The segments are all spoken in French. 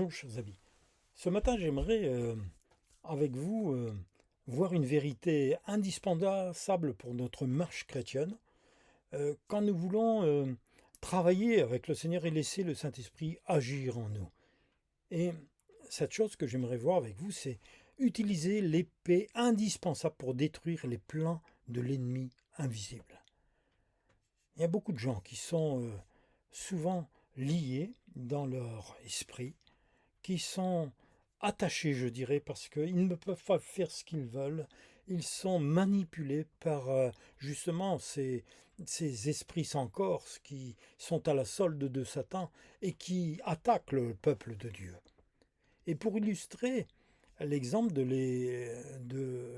Bonjour chers amis. Ce matin j'aimerais avec vous voir une vérité indispensable pour notre marche chrétienne quand nous voulons travailler avec le Seigneur et laisser le Saint-Esprit agir en nous. Et cette chose que j'aimerais voir avec vous, c'est utiliser l'épée indispensable pour détruire les plans de l'ennemi invisible. Il y a beaucoup de gens qui sont souvent liés dans leur esprit, qui sont attachés, je dirais, parce qu'ils ne peuvent pas faire ce qu'ils veulent. Ils sont manipulés par justement ces esprits sans corps qui sont à la solde de Satan et qui attaquent le peuple de Dieu. Et pour illustrer l'exemple de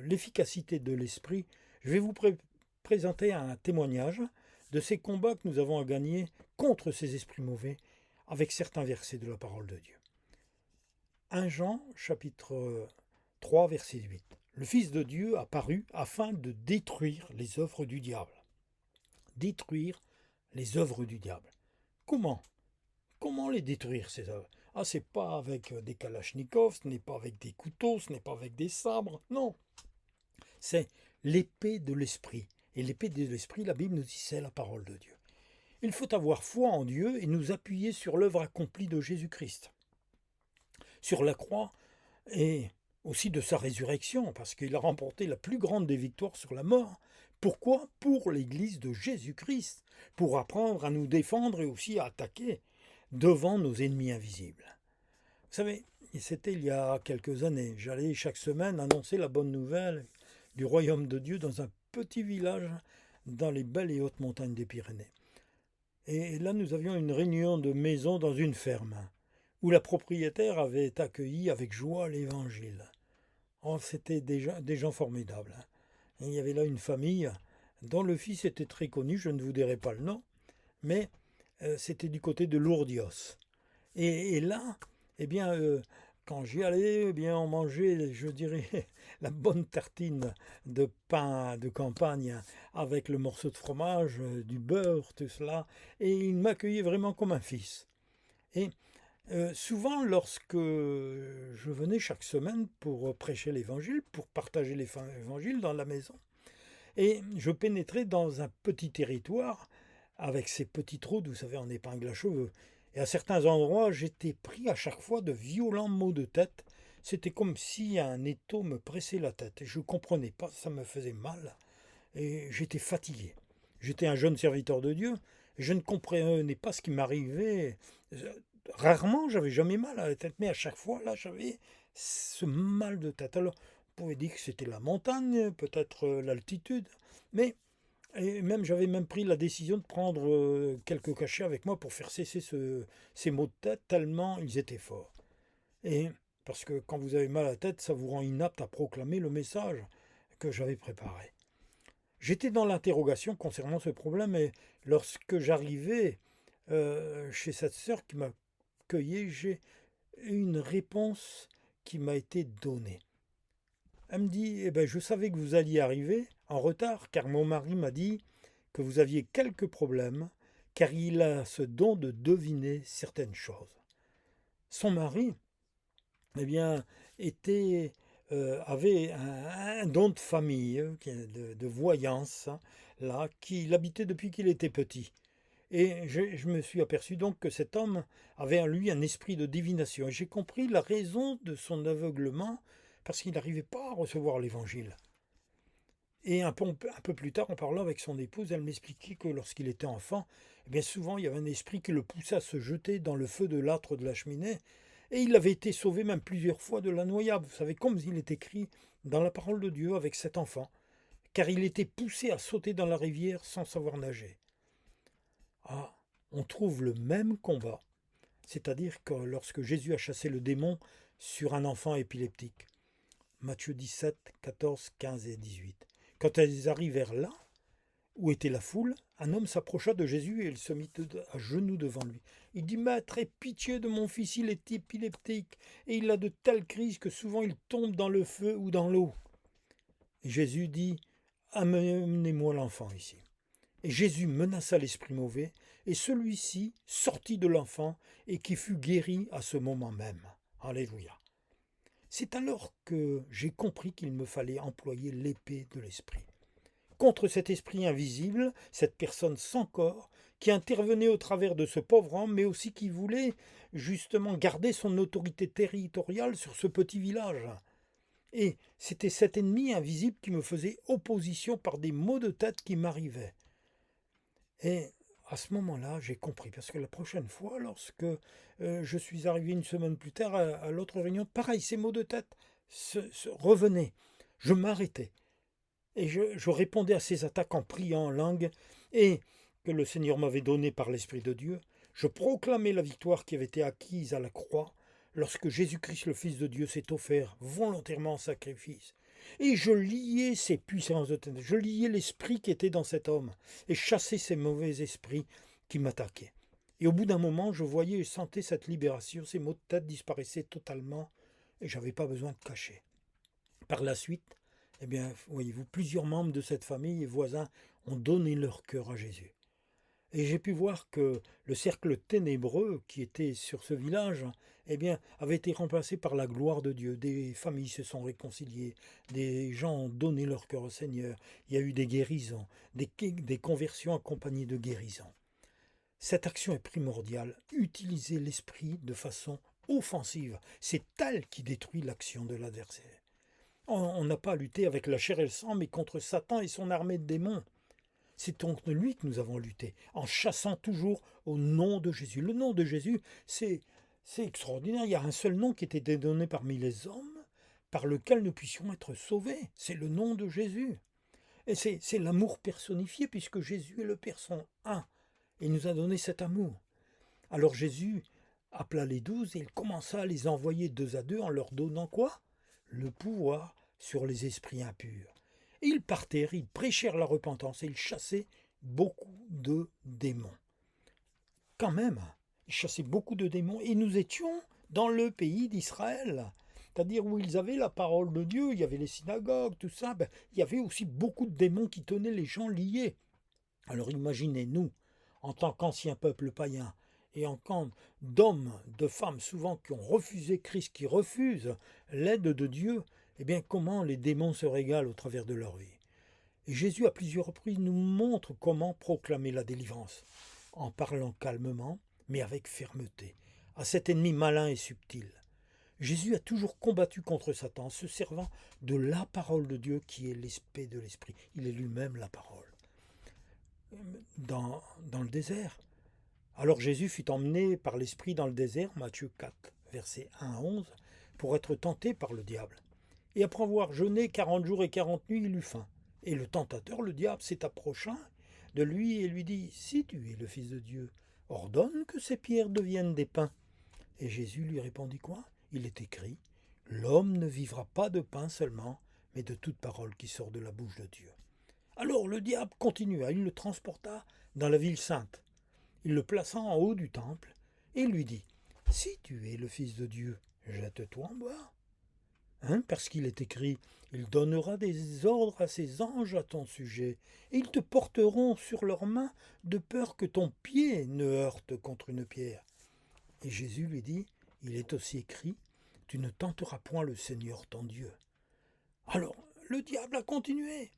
l'efficacité de l'esprit, je vais vous présenter un témoignage de ces combats que nous avons à gagner contre ces esprits mauvais avec certains versets de la parole de Dieu. 1 Jean chapitre 3 verset 8. Le Fils de Dieu apparut afin de détruire les œuvres du diable. Détruire les œuvres du diable. Comment? Comment les détruire ces œuvres? Ah, c'est pas avec des kalachnikovs, ce n'est pas avec des couteaux, ce n'est pas avec des sabres, non. C'est l'épée de l'esprit. Et l'épée de l'esprit, la Bible nous dit, c'est la parole de Dieu. Il faut avoir foi en Dieu et nous appuyer sur l'œuvre accomplie de Jésus-Christ. Sur la croix et aussi de sa résurrection, parce qu'il a remporté la plus grande des victoires sur la mort. Pourquoi? Pour l'Église de Jésus-Christ, pour apprendre à nous défendre et aussi à attaquer devant nos ennemis invisibles. Vous savez, c'était il y a quelques années, j'allais chaque semaine annoncer la bonne nouvelle du royaume de Dieu dans un petit village dans les belles et hautes montagnes des Pyrénées. Et là, nous avions une réunion de maisons dans une ferme, où la propriétaire avait accueilli avec joie l'Évangile. Oh, c'était des gens formidables. Et il y avait là une famille dont le fils était très connu, je ne vous dirai pas le nom, mais c'était du côté de Lourdios. Et là, eh bien, quand j'y allais, eh bien, on mangeait, je dirais, la bonne tartine de pain de campagne avec le morceau de fromage, du beurre, tout cela. Et il m'accueillait vraiment comme un fils. Et souvent, lorsque je venais chaque semaine pour prêcher l'évangile, pour partager l'évangile dans la maison, et je pénétrais dans un petit territoire avec ces petites routes, vous savez, en épingle à cheveux. Et à certains endroits, j'étais pris à chaque fois de violents maux de tête. C'était comme si un étau me pressait la tête. Et je ne comprenais pas, ça me faisait mal. Et j'étais fatigué. J'étais un jeune serviteur de Dieu. Et je ne comprenais pas ce qui m'arrivait. Rarement, j'avais jamais mal à la tête, mais à chaque fois, là, j'avais ce mal de tête. Alors, on pouvait dire que c'était la montagne, peut-être l'altitude, mais et même j'avais même pris la décision de prendre quelques cachets avec moi pour faire cesser ces maux de tête, tellement ils étaient forts. Et parce que quand vous avez mal à la tête, ça vous rend inapte à proclamer le message que j'avais préparé. J'étais dans l'interrogation concernant ce problème, et lorsque j'arrivais chez cette sœur qui m'a cueilli, j'ai une réponse qui m'a été donnée. Elle me dit, eh ben, je savais que vous alliez arriver en retard, car mon mari m'a dit que vous aviez quelques problèmes, car il a ce don de deviner certaines choses. Son mari, eh bien, avait un don de famille, de voyance, hein, là, qu'il habitait depuis qu'il était petit. Et je me suis aperçu donc que cet homme avait en lui un esprit de divination. Et j'ai compris la raison de son aveuglement, parce qu'il n'arrivait pas à recevoir l'évangile. Et un peu plus tard, en parlant avec son épouse, elle m'expliquait que lorsqu'il était enfant, eh bien souvent il y avait un esprit qui le poussait à se jeter dans le feu de l'âtre de la cheminée, et il avait été sauvé même plusieurs fois de la noyade. Vous savez, comme il est écrit dans la parole de Dieu avec cet enfant, car il était poussé à sauter dans la rivière sans savoir nager. Ah, on trouve le même combat, c'est-à-dire que lorsque Jésus a chassé le démon sur un enfant épileptique. Matthieu 17, 14, 15 et 18. Quand elles arrivèrent là, où était la foule, un homme s'approcha de Jésus et il se mit à genoux devant lui. Il dit, Maître, aie pitié de mon fils, il est épileptique, et il a de telles crises que souvent il tombe dans le feu ou dans l'eau. Et Jésus dit, amenez-moi l'enfant ici. Et Jésus menaça l'esprit mauvais, et celui-ci sortit de l'enfant, et qui fut guéri à ce moment même. Alléluia. C'est alors que j'ai compris qu'il me fallait employer l'épée de l'esprit. Contre cet esprit invisible, cette personne sans corps, qui intervenait au travers de ce pauvre homme, mais aussi qui voulait justement garder son autorité territoriale sur ce petit village. Et c'était cet ennemi invisible qui me faisait opposition par des maux de tête qui m'arrivaient. Et à ce moment-là, j'ai compris, parce que la prochaine fois, lorsque je suis arrivé une semaine plus tard à l'autre réunion, pareil, ces maux de tête revenaient. Je m'arrêtais et je répondais à ces attaques en priant en langue et que le Seigneur m'avait donné par l'Esprit de Dieu. Je proclamais la victoire qui avait été acquise à la croix lorsque Jésus-Christ, le Fils de Dieu, s'est offert volontairement en sacrifice. Et je liais ces puissances de ténèbres, je liais l'esprit qui était dans cet homme et chassais ces mauvais esprits qui m'attaquaient. Et au bout d'un moment, je voyais et sentais cette libération, ces maux de tête disparaissaient totalement et je n'avais pas besoin de cacher. Par la suite, eh bien, voyez-vous, plusieurs membres de cette famille et voisins ont donné leur cœur à Jésus. Et j'ai pu voir que le cercle ténébreux qui était sur ce village, eh bien, avait été remplacé par la gloire de Dieu. Des familles se sont réconciliées, des gens ont donné leur cœur au Seigneur. Il y a eu des guérisons, des conversions accompagnées de guérisons. Cette action est primordiale. Utiliser l'esprit de façon offensive, c'est elle qui détruit l'action de l'adversaire. On n'a pas à lutter avec la chair et le sang, mais contre Satan et son armée de démons. C'est contre lui que nous avons lutté, en chassant toujours au nom de Jésus. Le nom de Jésus, c'est extraordinaire. Il y a un seul nom qui était donné parmi les hommes, par lequel nous puissions être sauvés. C'est le nom de Jésus. Et c'est l'amour personnifié, puisque Jésus et le Père sont un. Et il nous a donné cet amour. Alors Jésus appela les 12 et il commença à les envoyer 2 à 2 en leur donnant quoi? Le pouvoir sur les esprits impurs. Et ils partèrent, ils prêchèrent la repentance et ils chassaient beaucoup de démons. Quand même, ils chassaient beaucoup de démons et nous étions dans le pays d'Israël. C'est-à-dire où ils avaient la parole de Dieu, il y avait les synagogues, tout ça. Il y avait aussi beaucoup de démons qui tenaient les gens liés. Alors imaginez, nous, en tant qu'ancien peuple païen, et en tant d'hommes, de femmes souvent qui ont refusé Christ, qui refusent l'aide de Dieu, eh bien comment les démons se régalent au travers de leur vie. Et Jésus à plusieurs reprises nous montre comment proclamer la délivrance, en parlant calmement, mais avec fermeté, à cet ennemi malin et subtil. Jésus a toujours combattu contre Satan, se servant de la parole de Dieu qui est l'esprit de l'esprit. Il est lui-même la parole. Dans le désert. Alors Jésus fut emmené par l'Esprit dans le désert, Matthieu 4, versets 1 à 11, pour être tenté par le diable. Et après avoir jeûné 40 jours et 40 nuits, il eut faim. Et le tentateur, le diable, s'est approché de lui et lui dit, « Si tu es le Fils de Dieu, ordonne que ces pierres deviennent des pains. » Et Jésus lui répondit quoi? Il est écrit, « L'homme ne vivra pas de pain seulement, mais de toute parole qui sort de la bouche de Dieu. » Alors le diable continua, il le transporta dans la ville sainte. Il le plaça en haut du temple et lui dit, « Si tu es le Fils de Dieu, jette-toi en bas. » Parce qu'il est écrit, « Il donnera des ordres à ses anges à ton sujet, et ils te porteront sur leurs mains de peur que ton pied ne heurte contre une pierre. » Et Jésus lui dit, « Il est aussi écrit, tu ne tenteras point le Seigneur ton Dieu. » Alors le diable a continué.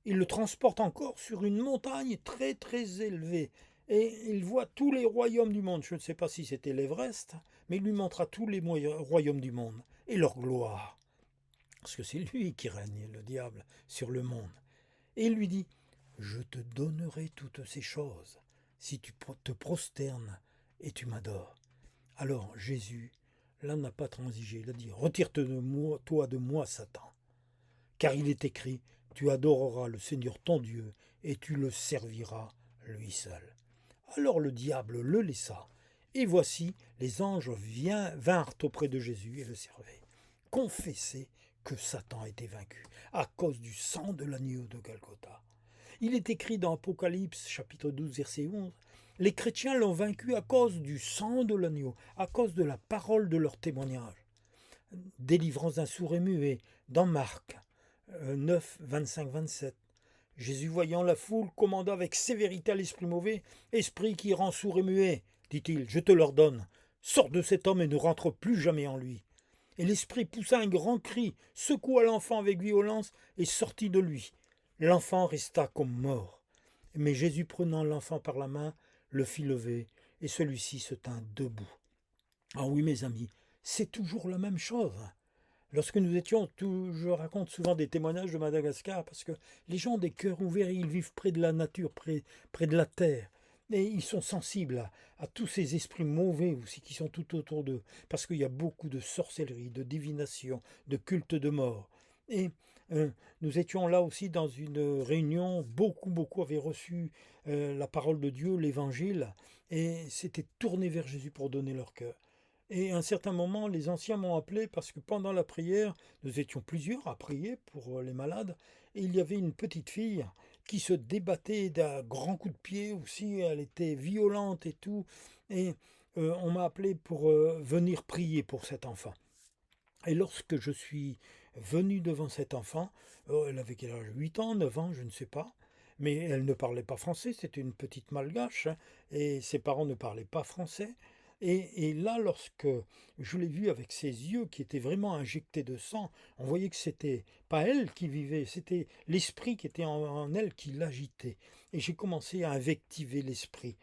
Il le transporte encore sur une montagne très très élevée. Et il voit tous les royaumes du monde. Je ne sais pas si c'était l'Everest, mais il lui montra tous les royaumes du monde et leur gloire. Parce que c'est lui qui règne, le diable, sur le monde. Et il lui dit, « Je te donnerai toutes ces choses si tu te prosternes et tu m'adores. » Alors Jésus, là, n'a pas transigé. Il a dit, « Retire-toi de moi, Satan. Car il est écrit, tu adoreras le Seigneur ton Dieu et tu le serviras lui seul. » Alors le diable le laissa, et voici, les anges vinrent auprès de Jésus et le servaient. Confessez que Satan a été vaincu à cause du sang de l'agneau de Golgotha. Il est écrit dans Apocalypse, chapitre 12, verset 11, « Les chrétiens l'ont vaincu à cause du sang de l'agneau, à cause de la parole de leur témoignage. » Délivrance d'un sourd et muet, dans Marc 9, 25, 27. Jésus, voyant la foule, commanda avec sévérité à l'esprit mauvais, « Esprit qui rend sourd et muet, dit-il, je te l'ordonne, sort de cet homme et ne rentre plus jamais en lui. Et l'esprit poussa un grand cri, secoua l'enfant avec violence et sortit de lui. L'enfant resta comme mort. Mais Jésus, prenant l'enfant par la main, le fit lever, et celui-ci se tint debout. Ah oui, mes amis, c'est toujours la même chose. Lorsque nous étions, je raconte souvent des témoignages de Madagascar, parce que les gens ont des cœurs ouverts, ils vivent près de la nature, près de la terre. Et ils sont sensibles à tous ces esprits mauvais aussi qui sont tout autour d'eux, parce qu'il y a beaucoup de sorcellerie, de divination, de culte de mort. Et nous étions là aussi dans une réunion, beaucoup avaient reçu la parole de Dieu, l'évangile, et s'étaient tournés vers Jésus pour donner leur cœur. Et à un certain moment, les anciens m'ont appelé parce que pendant la prière, nous étions plusieurs à prier pour les malades, et il y avait une petite fille qui se débattait d'un grand coup de pied aussi, elle était violente et tout, et on m'a appelé pour venir prier pour cet enfant. Et lorsque je suis venu devant cet enfant, elle avait quel âge? 8 ans, 9 ans, je ne sais pas, mais elle ne parlait pas français, c'était une petite malgache, hein, et ses parents ne parlaient pas français. Et là, lorsque je l'ai vue avec ses yeux qui étaient vraiment injectés de sang, on voyait que c'était pas elle qui vivait, c'était l'esprit qui était en elle qui l'agitait. Et j'ai commencé à invectiver l'esprit.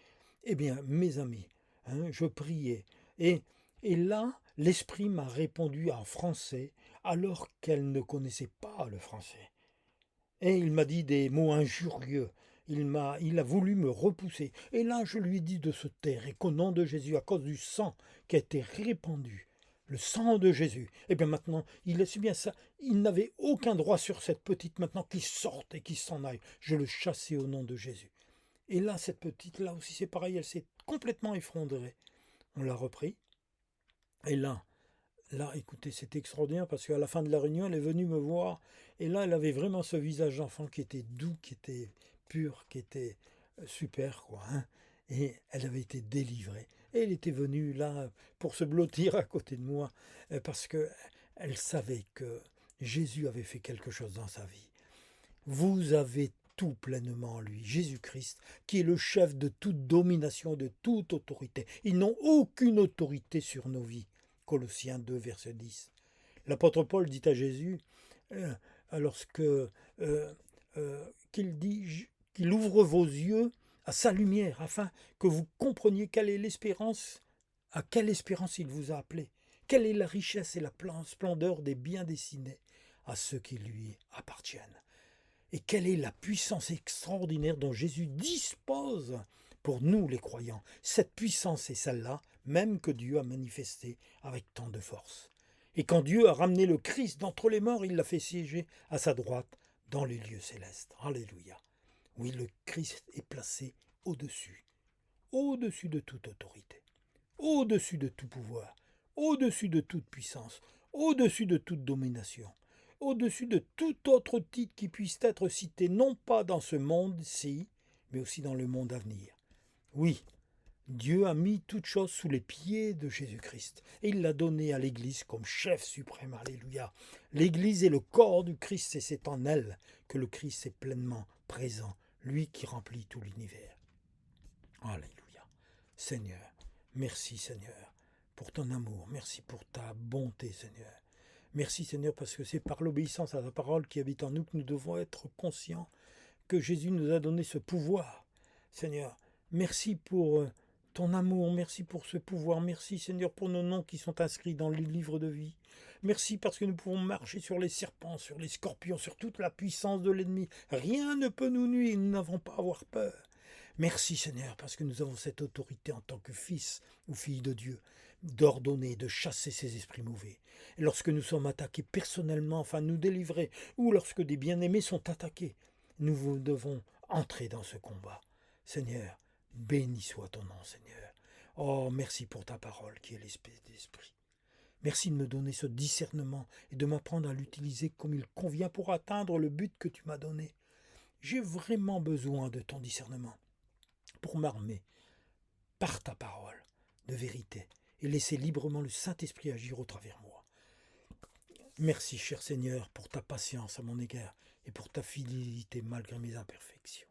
Eh bien, mes amis, hein, je priais. Et là, l'esprit m'a répondu en français alors qu'elle ne connaissait pas le français. Et il m'a dit des mots injurieux. Il a voulu me repousser. Et là, je lui ai dit de se taire et qu'au nom de Jésus, à cause du sang qui a été répandu, le sang de Jésus, et bien maintenant, c'est bien ça. Il n'avait aucun droit sur cette petite maintenant qui sorte et qui s'en aille. Je le chassais au nom de Jésus. Et là, cette petite, là aussi, c'est pareil, elle s'est complètement effondrée. On l'a repris. Et là, écoutez, c'était extraordinaire parce qu'à la fin de la réunion, elle est venue me voir et là, elle avait vraiment ce visage d'enfant qui était doux, qui était pur, qui était super, quoi, hein. Et elle avait été délivrée. Et elle était venue là pour se blottir à côté de moi parce que elle savait que Jésus avait fait quelque chose dans sa vie. Vous avez tout pleinement en lui, Jésus-Christ, qui est le chef de toute domination, de toute autorité. Ils n'ont aucune autorité sur nos vies. Colossiens 2, verset 10. L'apôtre Paul dit à Jésus, euh, lorsque qu'il dit qu'il ouvre vos yeux à sa lumière, afin que vous compreniez quelle est l'espérance, à quelle espérance il vous a appelé, quelle est la richesse et la splendeur des biens destinés à ceux qui lui appartiennent. Et quelle est la puissance extraordinaire dont Jésus dispose pour nous les croyants. Cette puissance est celle-là, même que Dieu a manifestée avec tant de force. Et quand Dieu a ramené le Christ d'entre les morts, il l'a fait siéger à sa droite dans les lieux célestes. Alléluia. Oui, le Christ est placé au-dessus, au-dessus de toute autorité, au-dessus de tout pouvoir, au-dessus de toute puissance, au-dessus de toute domination, au-dessus de tout autre titre qui puisse être cité, non pas dans ce monde-ci, mais aussi dans le monde à venir. Oui, Dieu a mis toute chose sous les pieds de Jésus-Christ et il l'a donné à l'Église comme chef suprême. Alléluia. L'Église est le corps du Christ et c'est en elle que le Christ est pleinement présent, lui qui remplit tout l'univers. Alléluia. Seigneur, merci Seigneur pour ton amour, merci pour ta bonté Seigneur. Merci Seigneur parce que c'est par l'obéissance à ta parole qui habite en nous que nous devons être conscients que Jésus nous a donné ce pouvoir. Seigneur, merci pour ton amour, merci pour ce pouvoir, merci Seigneur pour nos noms qui sont inscrits dans le livre de vie. Merci parce que nous pouvons marcher sur les serpents, sur les scorpions, sur toute la puissance de l'ennemi. Rien ne peut nous nuire, nous n'avons pas à avoir peur. Merci Seigneur parce que nous avons cette autorité en tant que fils ou fille de Dieu d'ordonner, de chasser ces esprits mauvais. Et lorsque nous sommes attaqués personnellement, afin de nous délivrer, ou lorsque des bien-aimés sont attaqués, nous devons entrer dans ce combat. Seigneur, béni soit ton nom, Seigneur. Oh, merci pour ta parole qui est l'espèce d'esprit. Merci de me donner ce discernement et de m'apprendre à l'utiliser comme il convient pour atteindre le but que tu m'as donné. J'ai vraiment besoin de ton discernement pour m'armer par ta parole de vérité et laisser librement le Saint-Esprit agir au travers de moi. Merci, cher Seigneur, pour ta patience à mon égard et pour ta fidélité malgré mes imperfections.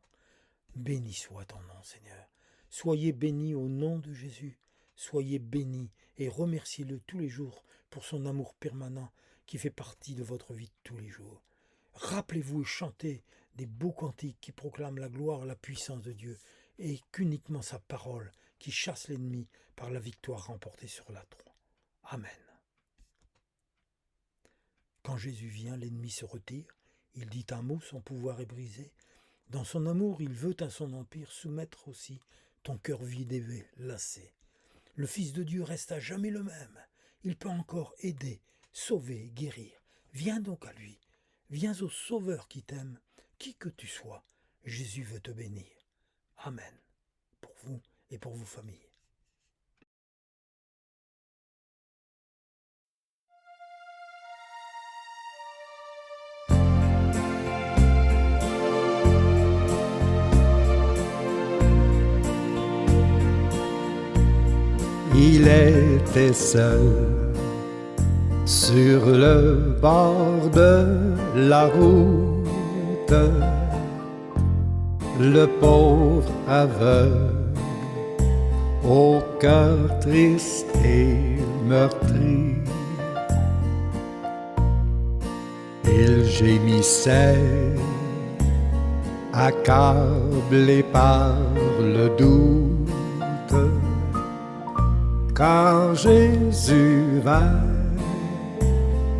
Béni soit ton nom, Seigneur. Soyez bénis au nom de Jésus. Soyez bénis et remerciez-le tous les jours pour son amour permanent qui fait partie de votre vie de tous les jours. Rappelez-vous et chantez des beaux cantiques qui proclament la gloire et la puissance de Dieu et qu'uniquement sa parole qui chasse l'ennemi par la victoire remportée sur la croix. Amen. Quand Jésus vient, l'ennemi se retire, il dit un mot, son pouvoir est brisé. Dans son amour, il veut à son empire soumettre aussi ton cœur vide et lassé. Le Fils de Dieu reste à jamais le même. Il peut encore aider, sauver, guérir. Viens donc à lui. Viens au Sauveur qui t'aime. Qui que tu sois, Jésus veut te bénir. Amen. Pour vous et pour vos familles. Il était seul sur le bord de la route, le pauvre aveugle au cœur triste et meurtri. Il gémissait, accablé par le doute. Quand Jésus vint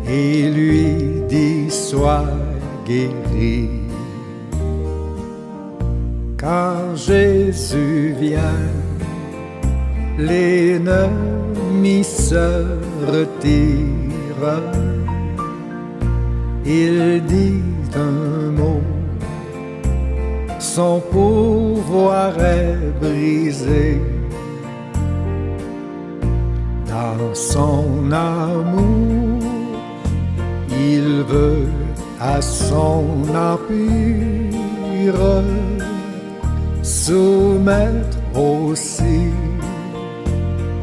et lui dit sois guéri. Quand Jésus vient, l'ennemi se retire. Il dit un mot, son pouvoir est brisé. Dans son amour, il veut à son empire soumettre aussi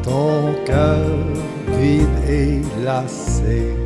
ton cœur vide et lassé.